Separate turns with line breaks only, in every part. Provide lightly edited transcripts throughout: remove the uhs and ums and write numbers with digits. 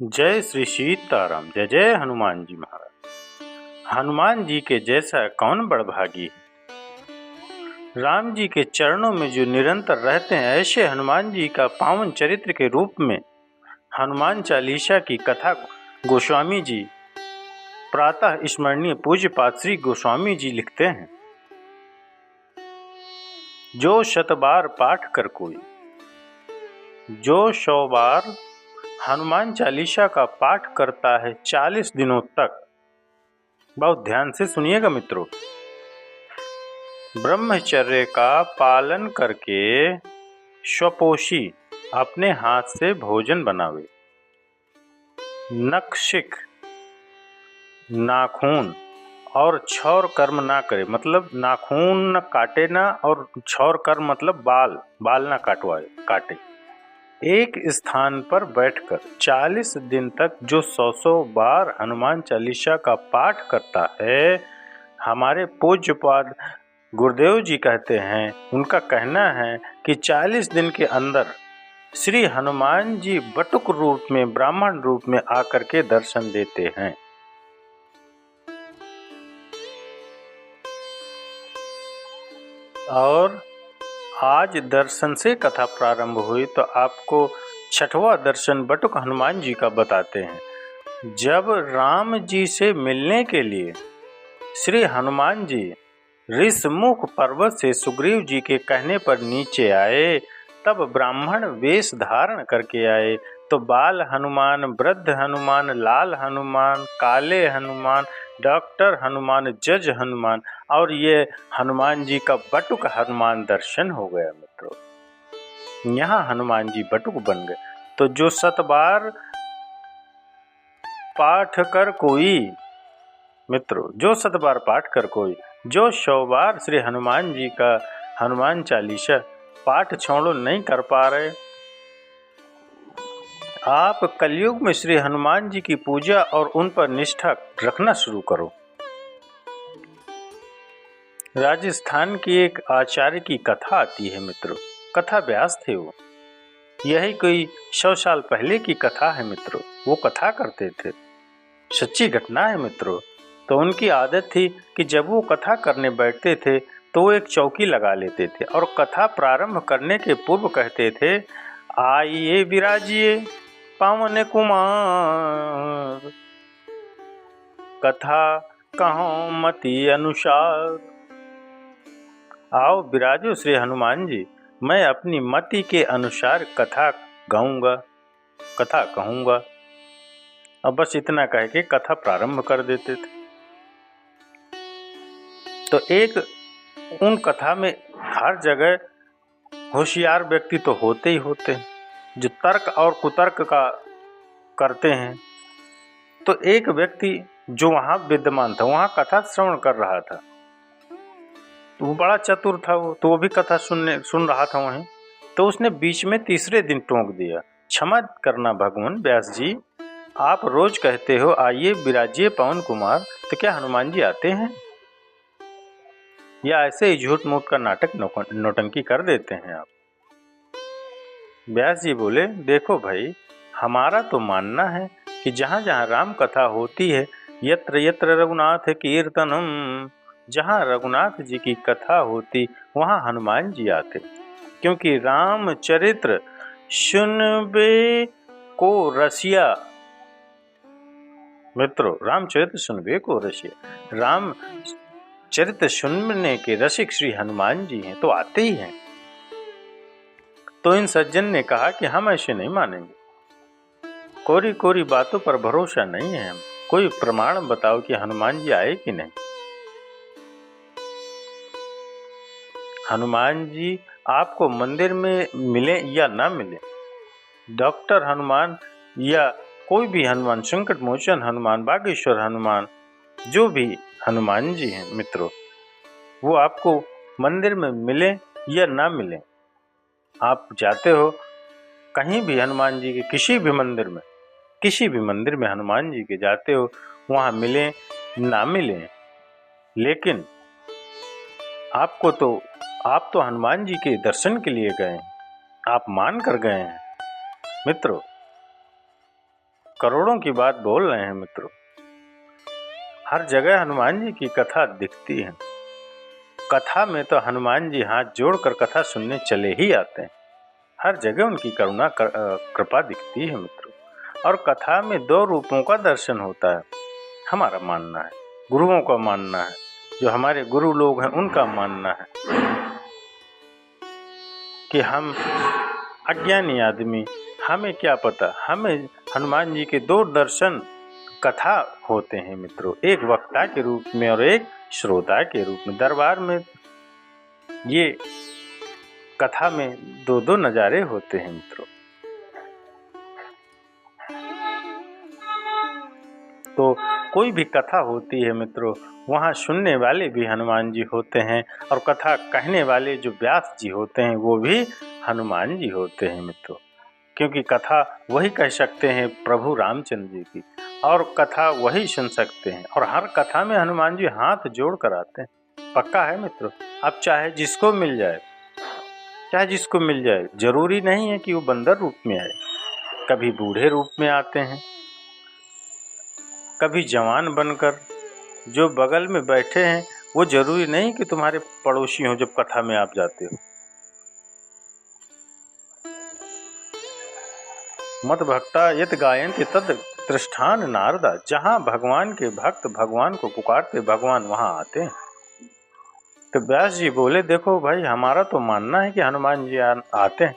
जय श्री सीताराम। जय जय हनुमान जी महाराज। हनुमान जी के जैसा कौन बड़भागी है। राम जी के चरणों में जो निरंतर रहते हैं, ऐसे हनुमान जी का पावन चरित्र के रूप में हनुमान चालीसा की कथा गोस्वामी जी प्रातः स्मरणीय पूज्य पाद श्री गोस्वामी जी लिखते हैं। जो शतबार पाठ कर कोई, जो 100 बार हनुमान चालीसा का पाठ करता है 40 दिनों तक। बहुत ध्यान से सुनिएगा मित्रों। ब्रह्मचर्य का पालन करके स्वपोषी अपने हाथ से भोजन बनावे, नखशिख नाखून और क्षौर कर्म ना करे, मतलब नाखून न काटे ना, और क्षौर कर्म मतलब बाल ना काटे। एक स्थान पर बैठकर 40 दिन तक जो 100 बार हनुमान चालीसा का पाठ करता है, हमारे पूज्यपाद गुरुदेव जी कहते हैं, उनका कहना है कि 40 दिन के अंदर श्री हनुमान जी बटुक रूप में, ब्राह्मण रूप में आकर के दर्शन देते हैं। और आज दर्शन से कथा प्रारंभ हुई तो आपको छठवां दर्शन बटुक हनुमान जी का बताते हैं। जब राम जी से मिलने के लिए श्री हनुमान जी ऋषमुख पर्वत से सुग्रीव जी के कहने पर नीचे आए, तब ब्राह्मण वेश धारण करके आए। तो बाल हनुमान, वृद्ध हनुमान, लाल हनुमान, काले हनुमान, डॉक्टर हनुमान, जज हनुमान, और ये हनुमान जी का बटुक हनुमान दर्शन हो गया मित्रों। यहाँ हनुमान जी बटुक बन गए। तो जो 100 बार पाठ कर कोई मित्रों, जो 100 बार पाठ कर कोई, जो 100 बार श्री हनुमान जी का हनुमान चालीसा पाठ छोड़ो नहीं कर पा रहे, आप कलयुग में श्री हनुमान जी की पूजा और उन पर निष्ठा रखना शुरू करो। राजस्थान की एक आचार्य की कथा आती है मित्रों। कथा व्यास थे वो, यही कोई 100 साल पहले की कथा है मित्रों। वो कथा करते थे, सच्ची घटना है मित्रों। तो उनकी आदत थी कि जब वो कथा करने बैठते थे तो वो एक चौकी लगा लेते थे और कथा प्रारंभ करने के पूर्व कहते थे, आइए विराजिए पावन कुमार, कथा कहो मति अनुसार। आओ विराजो श्री हनुमान जी, मैं अपनी मति के अनुसार कथा गाऊंगा, कथा कहूंगा। अब बस इतना कह के कथा प्रारंभ कर देते थे। तो एक उन कथा में हर जगह होशियार व्यक्ति तो होते ही होते हैं, जो तर्क और कुतर्क का करते हैं। तो एक व्यक्ति जो वहां विद्यमान था, वहां कथा श्रवण कर रहा था, तो वो बड़ा चतुर था। तो वो भी कथा सुन रहा था वहीं। तो उसने बीच में तीसरे दिन टोक दिया, क्षमा करना भगवान व्यास जी, आप रोज कहते हो आइए विराजिए पवन कुमार, तो क्या हनुमान जी आते हैं या ऐसे ही झूठ मूठ का नाटक नौटंकी कर देते हैं आप। व्यास जी बोले, देखो भाई, हमारा तो मानना है कि जहाँ जहाँ राम कथा होती है, यत्र यत्र रघुनाथ कीर्तनम, जहाँ रघुनाथ जी की कथा होती वहाँ हनुमान जी आते। क्योंकि रामचरित्र सुनबे को रसिया मित्रों, रामचरित्र सुनबे को रसिया, राम चरित्र सुनने के रसिक श्री हनुमान जी हैं, तो आते ही हैं। तो इन सज्जन ने कहा कि हम ऐसे नहीं मानेंगे, कोरी कोरी बातों पर भरोसा नहीं है, हम कोई प्रमाण बताओ कि हनुमान जी आए कि नहीं। हनुमान जी आपको मंदिर में मिले या ना मिले, डॉक्टर हनुमान या कोई भी हनुमान, संकट मोचन हनुमान, बागेश्वर हनुमान, जो भी हनुमान जी हैं मित्रों, वो आपको मंदिर में मिले या ना मिले, आप जाते हो कहीं भी हनुमान जी के किसी भी मंदिर में हनुमान जी के जाते हो, वहाँ मिले ना मिले, लेकिन आप तो हनुमान जी के दर्शन के लिए गए हैं, आप मान कर गए हैं मित्रों। करोड़ों की बात बोल रहे हैं मित्रों। हर जगह हनुमान जी की कथा दिखती है। कथा में तो हनुमान जी हाथ जोड़कर कथा सुनने चले ही आते हैं। हर जगह उनकी करुणा कृपा दिखती है मित्रों। और कथा में 2 रूपों का दर्शन होता है, हमारा मानना है, गुरुओं का मानना है, जो हमारे गुरु लोग हैं उनका मानना है कि हम अज्ञानी आदमी, हमें क्या पता, हमें हनुमान जी के 2 दर्शन कथा होते हैं मित्रों, एक वक्ता के रूप में और एक श्रोता के रूप में। दरबार में ये कथा में 2 नजारे होते हैं मित्रों। तो कोई भी कथा होती है मित्रों, वहाँ सुनने वाले भी हनुमान जी होते हैं और कथा कहने वाले जो व्यास जी होते हैं वो भी हनुमान जी होते हैं मित्रों। क्योंकि कथा वही कह सकते हैं प्रभु रामचंद्र जी की, और कथा वही सुन सकते हैं। और हर कथा में हनुमान जी हाथ जोड़ कर आते हैं, पक्का है मित्रों। अब चाहे जिसको मिल जाए, चाहे जिसको मिल जाए, जरूरी नहीं है कि वो बंदर रूप में आए। कभी बूढ़े रूप में आते हैं, कभी जवान बनकर। जो बगल में बैठे हैं वो जरूरी नहीं कि तुम्हारे पड़ोसी हो जब कथा में आप जाते हो। मत भक्ता यत गायन्ति तद तृष्ठान नारदा। जहाँ भगवान के भक्त भगवान को पुकारते, भगवान वहाँ आते हैं। तो व्यास जी बोले, देखो भाई, हमारा तो मानना है कि हनुमान जी आते हैं।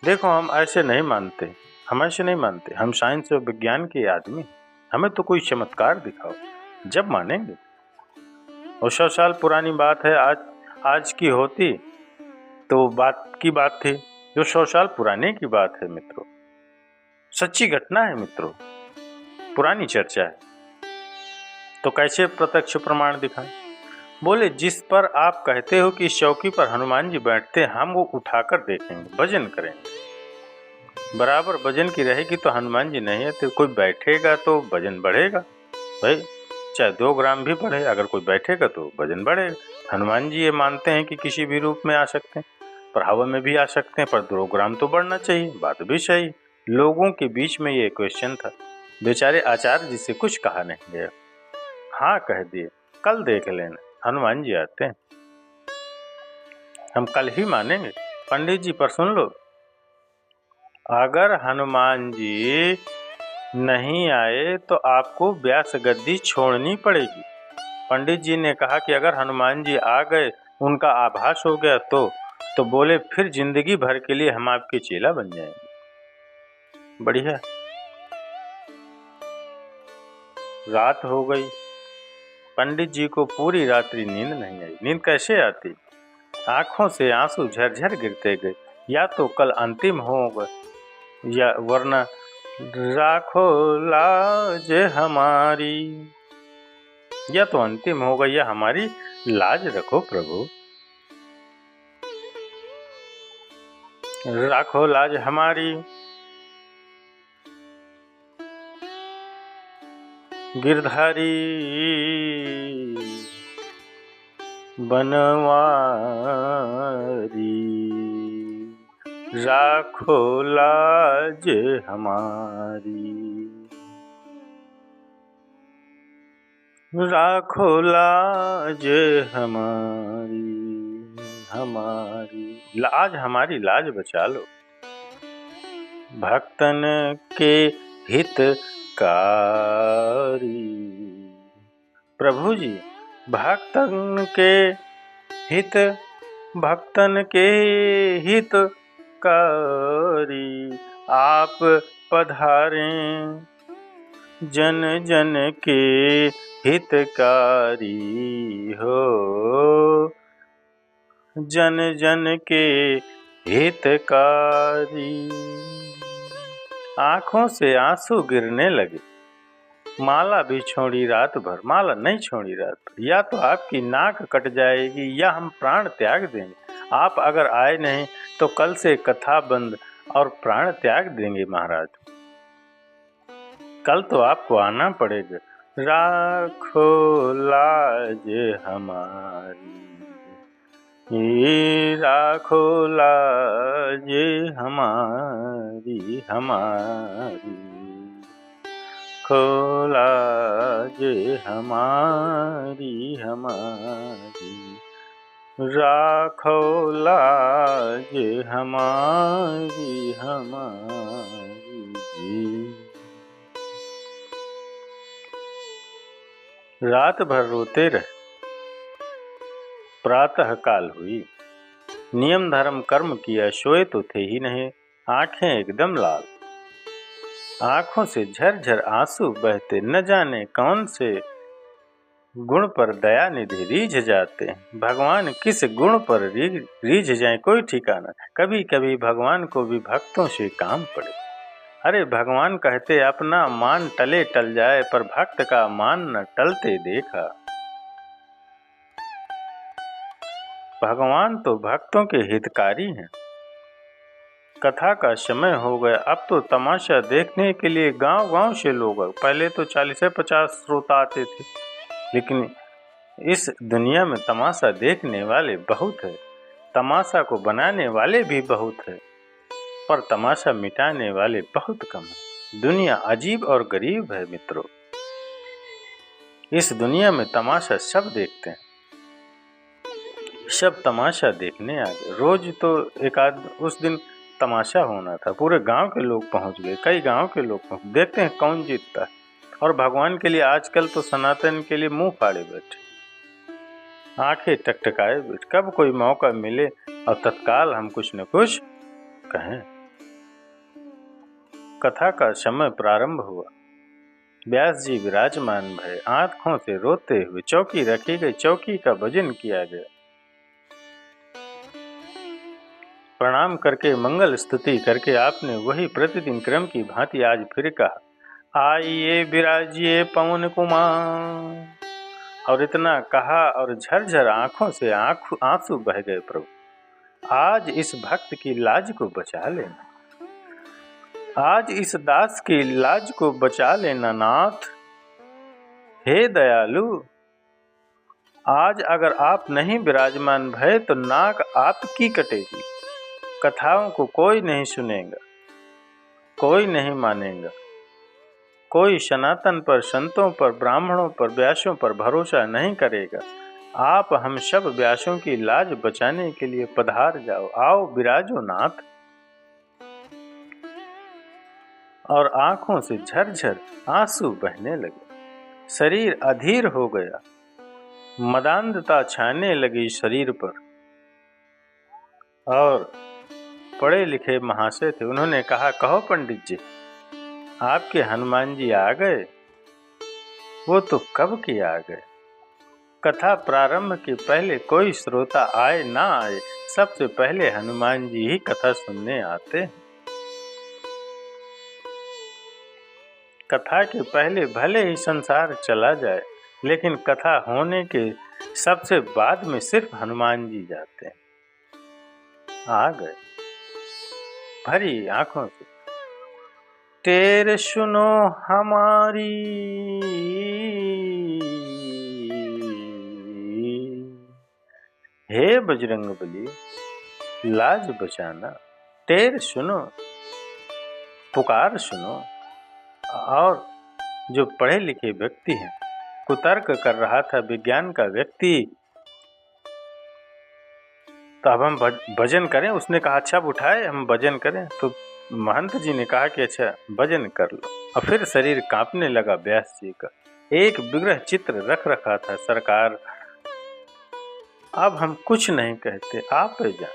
देखो, हम ऐसे नहीं मानते, हम ऐसे नहीं मानते, हम साइंस और विज्ञान के आदमी, हमें तो कोई चमत्कार दिखाओ, जब मानेंगे। और 100 साल पुरानी बात है, आज की होती तो बात की बात थी, जो 100 साल पुराने की बात है मित्रों। सच्ची घटना है मित्रों, पुरानी चर्चा है। तो कैसे प्रत्यक्ष प्रमाण दिखाएं? बोले, जिस पर आप कहते हो कि इस चौकी पर हनुमान जी बैठते, हम वो उठाकर देखेंगे, वजन करेंगे। बराबर वजन की रहेगी तो हनुमान जी नहीं है, तो कोई बैठेगा तो वजन बढ़ेगा भाई, चाहे 2 ग्राम भी बढ़े, अगर कोई बैठेगा तो वजन बढ़ेगा। हनुमान जी ये मानते हैं कि किसी भी रूप में आ सकते हैं, पर हवा में भी आ सकते हैं, पर 2 ग्राम तो बढ़ना चाहिए। बात भी सही। लोगों के बीच में ये क्वेश्चन था, बेचारे आचार्य जी से कुछ कहा नहीं गया, हाँ कह दिए, कल देख लेना हनुमान जी आते हैं, हम कल ही मानेंगे। पंडित जी, पर सुन लो, अगर हनुमान जी नहीं आए तो आपको व्यास गद्दी छोड़नी पड़ेगी। पंडित जी ने कहा कि अगर हनुमान जी आ गए, उनका आभास हो गया तो बोले, फिर जिंदगी भर के लिए हम आपके चेला बन जाएंगे। बढ़िया। रात हो गई, पंडित जी को पूरी रात्रि नींद नहीं आई। नींद कैसे आती? आंखों से आंसू झरझर गिरते गए। या तो कल अंतिम होगा, या वरना राखो लाज हमारी, या तो अंतिम होगा या हमारी लाज रखो प्रभु, राखो लाज हमारी। गिरधारी बनवारी, राखो लाज हमारी, राखो लाज हमारी, लाज हमारी, लाज बचा लो। भक्तन के हितकारी, प्रभु जी भक्तन के हित, भक्तन के हितकारी, आप पधारें जन जन के हितकारी हो, जन जन के हितकारी। आंखों से आंसू गिरने लगे। माला भी छोड़ी रात भर, माला नहीं छोड़ी रात भर। या तो आपकी नाक कट जाएगी या हम प्राण त्याग देंगे। आप अगर आए नहीं तो कल से कथा बंद और प्राण त्याग देंगे महाराज। कल तो आपको आना पड़ेगा। राखो लाज हमारी, राखो लाज हमारी, हमारी। लाज हमारी राखो लाज हमारी रात भर रोते रहे। प्रातः काल हुई, नियम धर्म कर्म किया, सोए तो थे ही नहीं, आंखें एकदम लाल, आंखों से झरझर आंसू बहते, न जाने कौन से गुण पर दया निधि रीझ जाते हैं। भगवान किस गुण पर रीझ जाए कोई ठिकाना, कभी कभी भगवान को भी भक्तों से काम पड़े। अरे भगवान कहते अपना मान टले टल जाए, पर भक्त का मान न टलते देखा। भगवान तो भक्तों के हितकारी हैं। कथा का समय हो गया, अब तो तमाशा देखने के लिए गांव-गांव से लोग, पहले तो 40 से 50 श्रोता आते थे, लेकिन इस दुनिया में तमाशा देखने वाले बहुत है, तमाशा को बनाने वाले भी बहुत है, पर तमाशा मिटाने वाले बहुत कम है। दुनिया अजीब और गरीब है मित्रों। इस दुनिया में तमाशा सब देखते हैं, सब तमाशा देखने आ गए। रोज तो एक आध उस दिन तमाशा होना था, पूरे गांव के लोग पहुंच गए, कई गांव के लोग पहुंच, देखते हैं कौन जीतता है। और भगवान के लिए आजकल तो सनातन के लिए मुंह फाड़े बैठे, आंखें टकटकाए बैठे, कब कोई मौका मिले और तत्काल हम कुछ न कुछ कहें। कथा का समय प्रारंभ हुआ। व्यास जी विराजमान भये, आंखों से रोते हुए चौकी रखी गई, चौकी का भजन किया गया। प्रणाम करके मंगल स्तुति करके आपने वही प्रतिदिन क्रम की भांति आज फिर कहा, आइए विराजिए पवन कुमार। और इतना कहा और झरझर आंखों से आंसू बह गए। प्रभु आज इस भक्त की लाज को बचा लेना, आज इस दास की लाज को बचा लेना नाथ। हे दयालु, आज अगर आप नहीं विराजमान भये तो नाक आपकी कटेगी। कथाओं को कोई नहीं सुनेगा, कोई नहीं मानेगा, कोई सनातन पर, संतों पर, ब्राह्मणों पर, व्यासों पर भरोसा नहीं करेगा। आप हम सब व्यासों की लाज बचाने के लिए पधार जाओ, आओ विराजो नाथ। और आंखों से झरझर आंसू बहने लगे, शरीर अधीर हो गया, मदांधता छाने लगी शरीर पर। और पढ़े लिखे महाशय थे, उन्होंने कहा, कहो पंडित जी, आपके हनुमान जी आ गए? वो तो कब के आ गए, कथा प्रारंभ के पहले कोई श्रोता आए ना आए, सबसे पहले हनुमान जी ही कथा सुनने आते हैं। कथा के पहले भले ही संसार चला जाए, लेकिन कथा होने के सबसे बाद में सिर्फ हनुमान जी जाते हैं। आ गए भरी आंखों से, तेरे सुनो हमारी, हे बजरंगबली लाज बचाना, टेर सुनो, पुकार सुनो। और जो पढ़े लिखे व्यक्ति हैं, कुतर्क कर रहा था विज्ञान का व्यक्ति, तो अब हम भजन करें, उसने कहा अच्छा उठाए हम भजन करें, तो महंत जी ने कहा कि अच्छा भजन कर लो। और फिर शरीर कांपने लगा व्यास जी का। एक विग्रह चित्र रख रखा था सरकार, अब हम कुछ नहीं कहते, आप जान।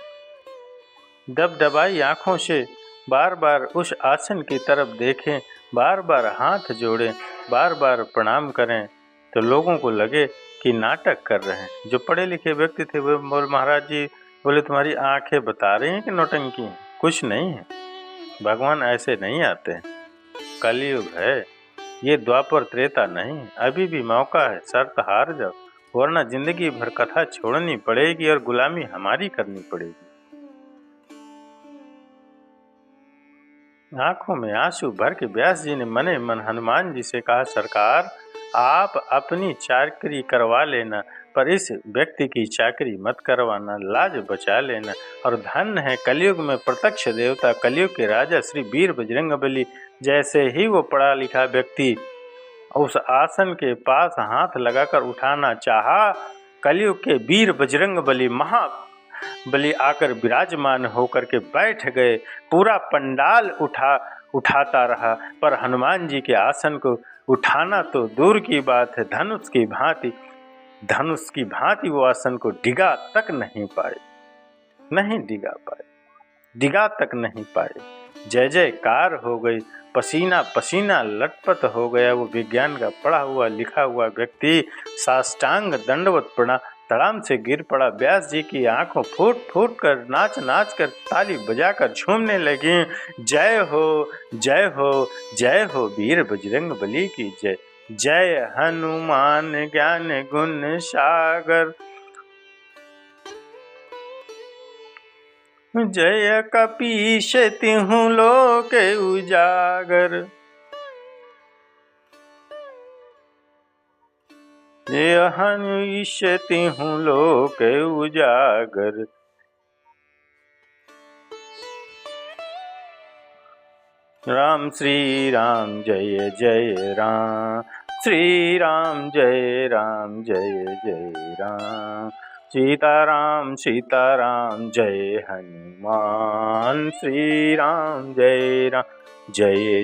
दबदबाई आंखों से बार बार उस आसन की तरफ देखें, बार बार हाथ जोड़ें, बार बार प्रणाम करें, तो लोगों को लगे कि नाटक कर रहे हैं। जो पढ़े लिखे व्यक्ति थे वो बोल, महाराज जी बोले तुम्हारी आंखें बता रही हैं कि नौटंकी है, कुछ नहीं है, भगवान ऐसे नहीं आते हैं, कलयुग है, ये द्वापर त्रेता नहीं है, अभी भी मौका है, शर्त हार जाओ, वरना जिंदगी भर कथा छोड़नी पड़ेगी और गुलामी हमारी करनी पड़ेगी। आंखों में आंसू भर के व्यास जी ने मने मन हनुमान जी से कहा, सरकार आप अपनी चाकरी करवा लेना, पर इस व्यक्ति की चाकरी मत करवाना, लाज बचा लेना। और धन्य है कलयुग में प्रत्यक्ष देवता, कलयुग के राजा श्री वीर बजरंगबली, जैसे ही वो पढ़ा लिखा व्यक्ति उस आसन के पास हाथ लगाकर उठाना चाहा। कलयुग के वीर बजरंग बली महाबली आकर विराजमान होकर के बैठ गए। पूरा पंडाल उठाता रहा, पर हनुमान जी के आसन को उठाना तो दूर की बात है, धनुष की भांति वो आसन को डिगा तक नहीं पाए। जय जयकार हो गई, पसीना पसीना लटपट हो गया। वो विज्ञान का पढ़ा हुआ लिखा हुआ व्यक्ति साष्टांग दंडवत तड़ाम से गिर पड़ा। व्यास जी की आंखों फूट फूट कर नाच कर ताली बजाकर झूमने लगी। जय हो जय हो जय हो वीर बजरंग बली की जय। जय हनुमान ज्ञान गुण सागर, जय कपीश तिहु लोक उजागर। जय हनुमान तिहु लोक उजागर। राम श्री राम जय जय राम, श्री राम जय जय राम। सीताराम सीताराम जय हनुमान, श्री राम जय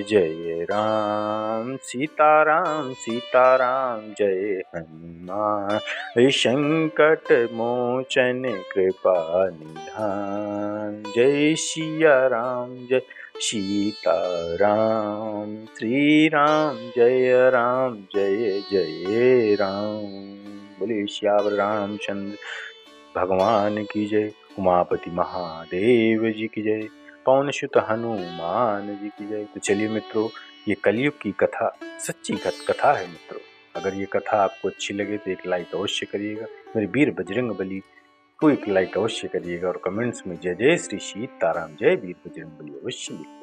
जय राम। सीताराम सीताराम जय हनुमान, संकट मोचन कृपा निधान। जय सिया राम जय सीताराम, श्री राम जय जय राम। बोले श्यावर रामचंद्र भगवान की जय। उमापति महादेव जी की जय। पवन सुत हनुमान जी की जय। तो चलिए मित्रों, ये कलयुग की कथा सच्ची कथा है मित्रों। अगर ये कथा आपको अच्छी लगे तो एक लाइक अवश्य करिएगा। मेरे वीर बजरंग बली को एक लाइक अवश्य करिएगा और कमेंट्स में जय जय श्री सीताराम जय वीर बजरंग बली अवश्य लिखिएगा।